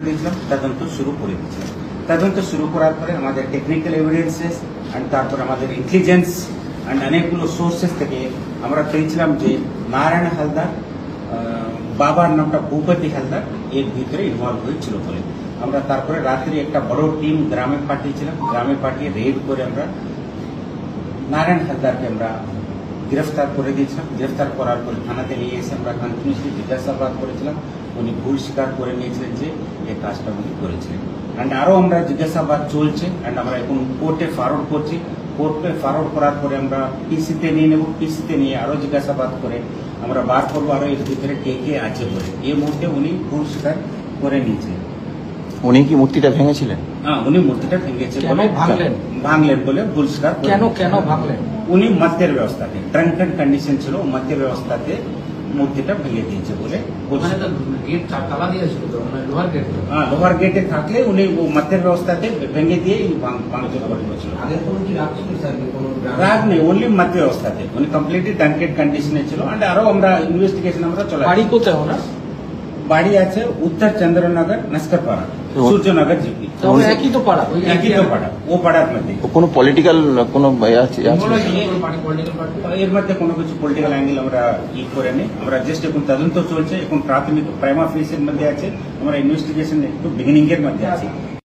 দিয়েছিলাম, তদন্ত শুরু করে দিয়েছিলাম। তদন্ত শুরু করার পরে আমাদের টেকনিক্যাল এভিডেন্সেস অ্যান্ড তারপর আমাদের ইন্টেলিজেন্স অ্যান্ড অনেকগুলো সোর্সেস থেকে আমরা পেয়েছিলাম যে নারায়ণ হালদার, বাবার নামটা ভূপতি হালদার, এর ভিতরে ইনভলভ হয়েছিল বলে আমরা তারপরে রাত্রে একটা বড় টিম গ্রামে পাঠিয়েছিলাম। গ্রামে পাঠিয়ে রেড করে আমরা নারায়ণ হালদারকে আমরা গ্রেফতার করে দিয়েছিলাম। গ্রেফতার করার পরে থানাতে নিয়ে এসে আমরা কন্টিনিউসলি জিজ্ঞাসাবাদ করেছিলাম। উনি ভুল স্বীকার করে নিয়েছিলেন যে এই কাজটা উনি করেছিলেন। অ্যান্ড আরও আমরা জিজ্ঞাসাবাদ চলছে অ্যান্ড আমরা এখন কোর্টে ফরওয়ার্ড করছি। কোর্টে ফরওয়ার্ড করার পরে আমরা পিসিতে নিয়ে নেব। পিসিতে নিয়ে আরও জিজ্ঞাসাবাদ করে আমরা বার করবো আরও এর ভিতরে কে কে আছে বলে। এই মুহূর্তে উনি ভুল স্বীকার করে নিয়েছিলেন। উনি কি মূর্তিটা ভেঙেছিলেন? হ্যাঁ, উনি মূর্তিটা ভেঙেছে কেন ভাঙলেন? ভাঙলেন বলে ভুল স্বীকার কেন ভাঙলেন? উনি মদ্যের ব্যবস্থাতে ড্রাঙ্কেন কন্ডিশন ছিল, মদ্যের ব্যবস্থাতে মূর্তিটা ভেঙে দিয়েছে বলে। গেট তালা দিয়েছিল তো, লোহার গেট। হ্যাঁ, লোহার গেটে থাকলে উনি মদ্যের ব্যবস্থাতে ভেঙে দিয়ে ভাঙচুর করে দিয়েছিল। আগের কোনো কি রাগ ছিল স্যার? রাগ নেই, ওনলি মদ্য ব্যবস্থাতে উনি কমপ্লিটলি ড্রাঙ্কেন কন্ডিশনে ছিল। অ্যান্ড আরো আমরা ইনভেস্টিগেশন আমরা চলে বাড়ি কোথায় ওনার? বাড়ি আছে উত্তর চন্দ্রনগর, নস্করপাড়া, সূর্যনগর জিপি। একই তো পাড়া, একই তো পাড়া, ও পাড়ার মধ্যে। কোনো পলিটিক্যাল কোনো আছে? এর মধ্যে কোনো কিছু পলিটিক্যাল অ্যাঙ্গেল আমরা ই করে নেই। আমরা জাস্ট এখন তদন্ত চলছে, এখন প্রাথমিক প্রাইমা ফেসের মধ্যে আছে, আমরা ইনভেস্টিগেশন একটু বিগিনিং এর মধ্যে আছি।